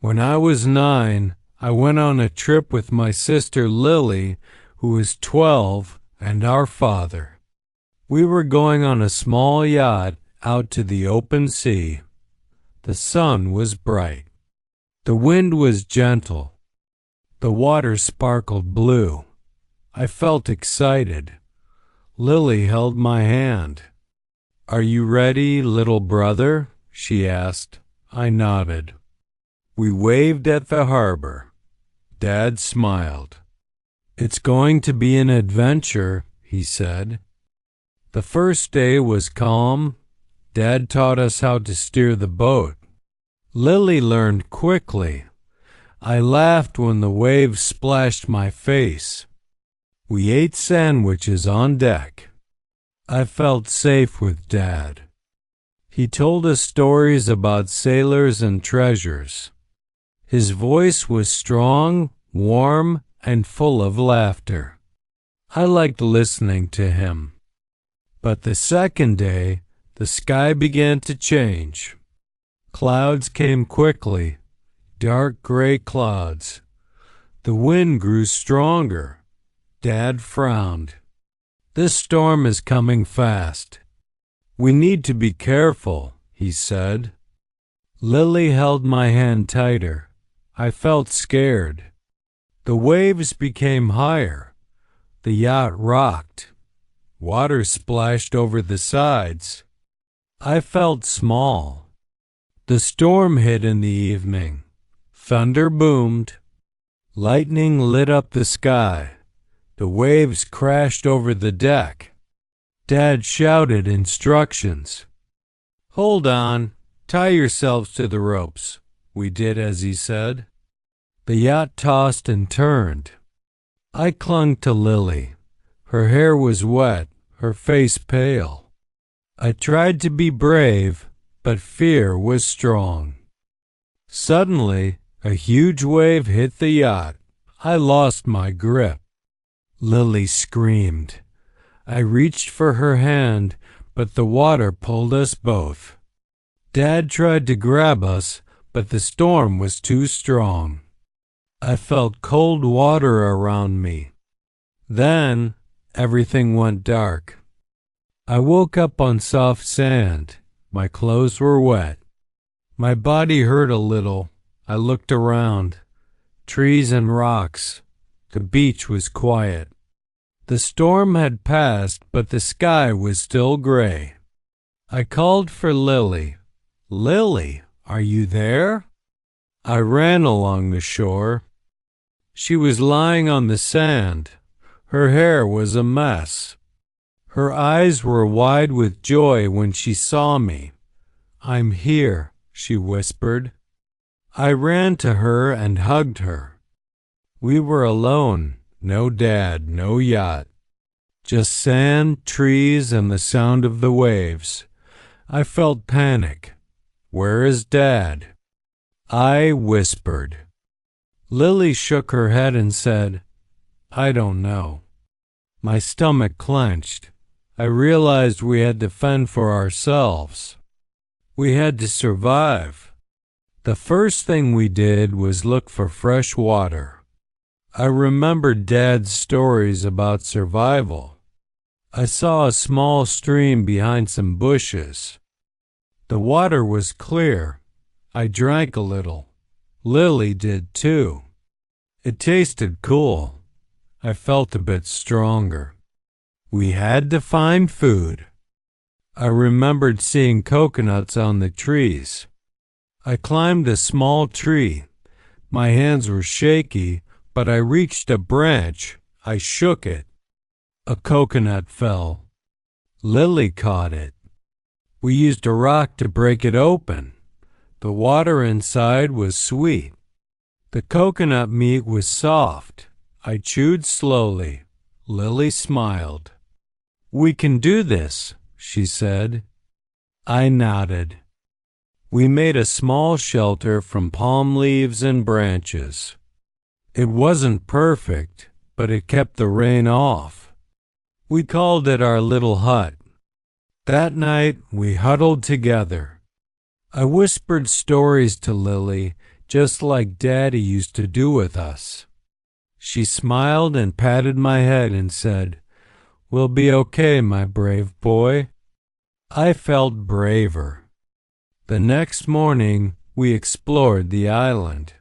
When I was 9, I went on a trip with my sister Lily, who was 12, and our father. We were going on a small yacht out to the open sea. The sun was bright. The wind was gentle. The water sparkled blue. I felt excited. Lily held my hand. "Are you ready, little brother?" she asked. I nodded. We waved at the harbor. Dad smiled. "It's going to be an adventure," he said. The first day was calm. Dad taught us how to steer the boat. Lily learned quickly. I laughed when the waves splashed my face. We ate sandwiches on deck. I felt safe with Dad. He told us stories about sailors and treasures. His voice was strong, warm, and full of laughter. I liked listening to him. But the second day, the sky began to change. Clouds came quickly, dark gray clouds. The wind grew stronger. Dad frowned. "This storm is coming fast. We need to be careful," he said. Lily held my hand tighter. I felt scared. The waves became higher. The yacht rocked. Water splashed over the sides. I felt small. The storm hit in the evening. Thunder boomed. Lightning lit up the sky. The waves crashed over the deck. Dad shouted instructions. "Hold on. Tie yourselves to the ropes." We did as he said. The yacht tossed and turned. I clung to Lily. Her hair was wet, her face pale. I tried to be brave, but fear was strong. Suddenly, a huge wave hit the yacht. I lost my grip. Lily screamed. I reached for her hand, but the water pulled us both. Dad tried to grab us, but the storm was too strong. I felt cold water around me. Then everything went dark. I woke up on soft sand. My clothes were wet. My body hurt a little. I looked around. Trees and rocks. The beach was quiet. The storm had passed, but the sky was still gray. I called for Lily. "Lily, are you there?" I ran along the shore. She was lying on the sand. Her hair was a mess. Her eyes were wide with joy when she saw me. "I'm here," she whispered. I ran to her and hugged her. We were alone. No Dad, no yacht. Just sand, trees, and the sound of the waves. I felt panic. "Where is Dad?" I whispered. Lily shook her head and said, "I don't know." My stomach clenched. I realized we had to fend for ourselves. We had to survive. The first thing we did was look for fresh water. I remembered Dad's stories about survival. I saw a small stream behind some bushes. The water was clear. I drank a little. Lily did too. It tasted cool. I felt a bit stronger. We had to find food. I remembered seeing coconuts on the trees. I climbed a small tree. My hands were shaky, but I reached a branch. I shook it. A coconut fell. Lily caught it. We used a rock to break it open. The water inside was sweet. The coconut meat was soft. I chewed slowly. Lily smiled. "We can do this," she said. I nodded. We made a small shelter from palm leaves and branches. It wasn't perfect, but it kept the rain off. We called it our little hut. That night we huddled together. I whispered stories to Lily, just like Daddy used to do with us. She smiled and patted my head and said, "We'll be okay, my brave boy." I felt braver. The next morning, we explored the island.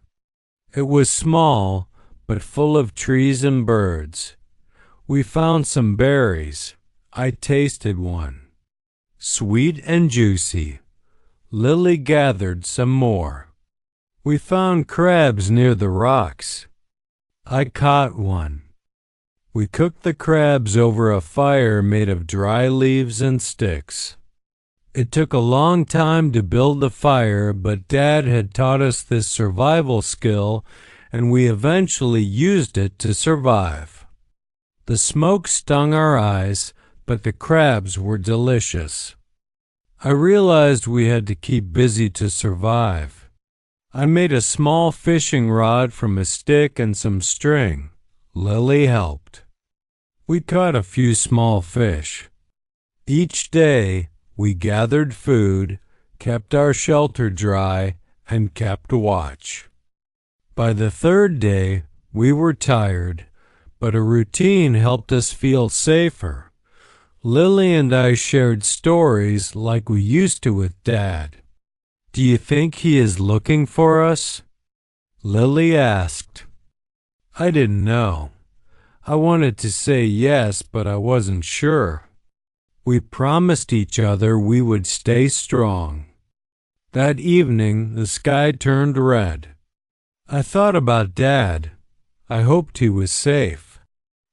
It was small, but full of trees and birds. We found some berries. I tasted one. Sweet and juicy. Lily gathered some more. We found crabs near the rocks. I caught one. We cooked the crabs over a fire made of dry leaves and sticks. It took a long time to build the fire, but Dad had taught us this survival skill, and we eventually used it to survive. The smoke stung our eyes, but the crabs were delicious. I realized we had to keep busy to survive. I made a small fishing rod from a stick and some string. Lily helped. We caught a few small fish. Each day, we gathered food, kept our shelter dry, and kept watch. By the third day, we were tired, but a routine helped us feel safer. Lily and I shared stories like we used to with Dad. "Do you think he is looking for us?" Lily asked. I didn't know. I wanted to say yes, but I wasn't sure. We promised each other we would stay strong. That evening, the sky turned red. I thought about Dad. I hoped he was safe.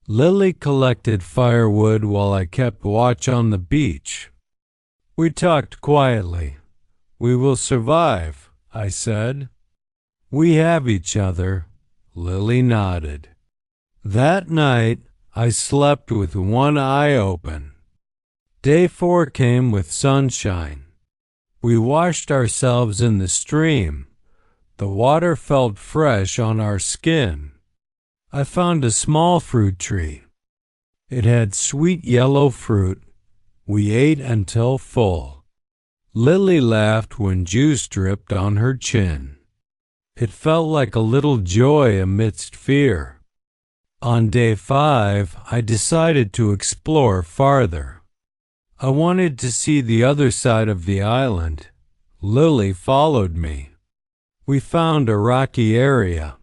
Lily collected firewood while I kept watch on the beach. We talked quietly. "We will survive," I said. "We have each other." Lily nodded. That night, I slept with one eye open. Day 4 came with sunshine. We washed ourselves in the stream. The water felt fresh on our skin. I found a small fruit tree. It had sweet yellow fruit. We ate until full. Lily laughed when juice dripped on her chin. It felt like a little joy amidst fear. On day 5, I decided to explore farther. I wanted to see the other side of the island. Lily followed me. We found a rocky area.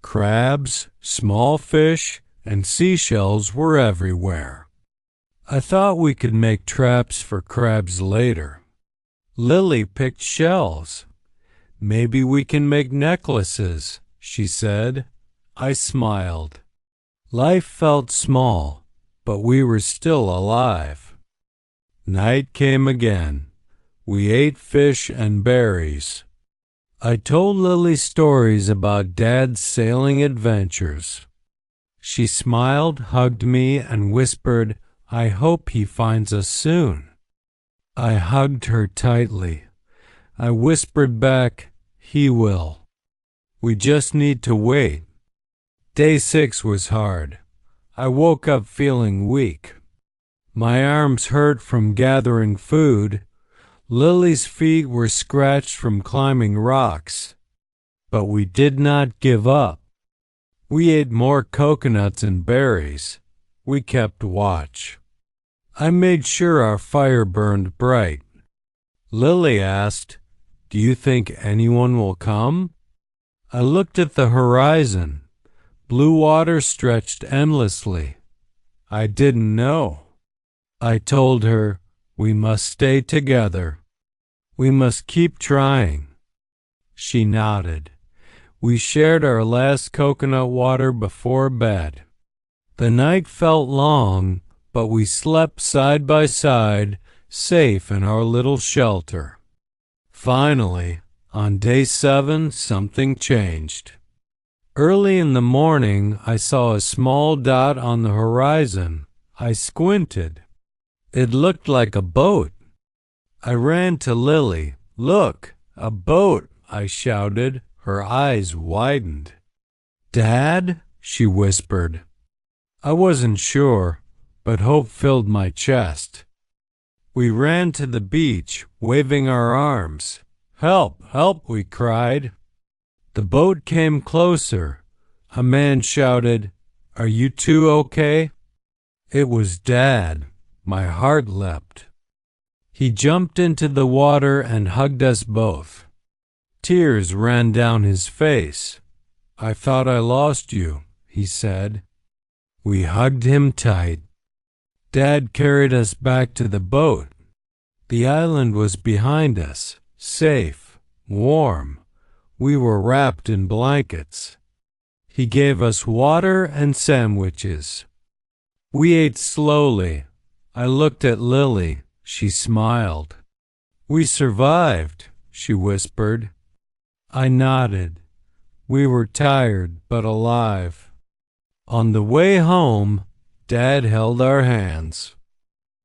Crabs, small fish, and seashells were everywhere. I thought we could make traps for crabs later. Lily picked shells. "Maybe we can make necklaces," she said. I smiled. Life felt small, but we were still alive. Night came again. We ate fish and berries. I told Lily stories about Dad's sailing adventures. She smiled, hugged me, and whispered, "I hope he finds us soon." I hugged her tightly. I whispered back, "He will. We just need to wait." Day 6 was hard. I woke up feeling weak. My arms hurt from gathering food. Lily's feet were scratched from climbing rocks. But we did not give up. We ate more coconuts and berries. We kept watch. I made sure our fire burned bright. Lily asked, "Do you think anyone will come?" I looked at the horizon. Blue water stretched endlessly. I didn't know. I told her, "We must stay together. We must keep trying." She nodded. We shared our last coconut water before bed. The night felt long, but we slept side by side, safe in our little shelter. Finally, on day 7, something changed. Early in the morning, I saw a small dot on the horizon. I squinted. It looked like a boat. I ran to Lily. "Look, a boat!" I shouted. Her eyes widened. "Dad?" she whispered. I wasn't sure, but hope filled my chest. We ran to the beach, waving our arms. "Help! Help!" we cried. The boat came closer. A man shouted, "Are you two okay?" It was Dad. My heart leapt. He jumped into the water and hugged us both. Tears ran down his face. "I thought I lost you," he said. We hugged him tight. Dad carried us back to the boat. The island was behind us, safe, warm. We were wrapped in blankets. He gave us water and sandwiches. We ate slowly. I looked at Lily. She smiled. "We survived," she whispered. I nodded. We were tired but alive. On the way home, Dad held our hands.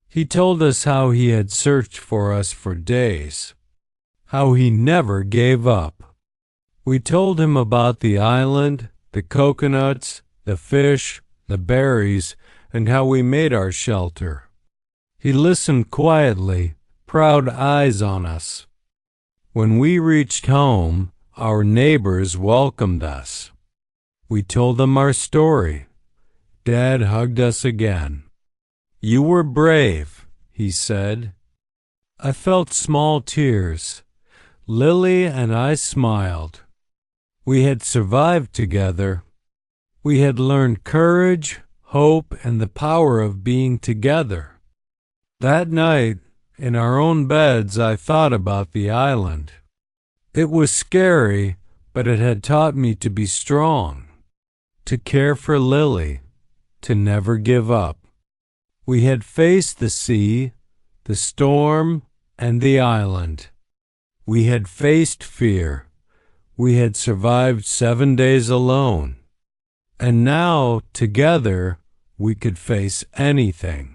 He told us how he had searched for us for days, how he never gave up. We told him about the island, the coconuts, the fish, the berries, and how we made our shelter. He listened quietly, proud eyes on us. When we reached home, our neighbors welcomed us. We told them our story. Dad hugged us again. "You were brave," he said. I felt small tears. Lily and I smiled. We had survived together. We had learned courage, hope, and the power of being together. That night, in our own beds, I thought about the island. It was scary, but it had taught me to be strong, to care for Lily, to never give up. We had faced the sea, the storm, and the island. We had faced fear. We had survived 7 days alone. And now, together, we could face anything.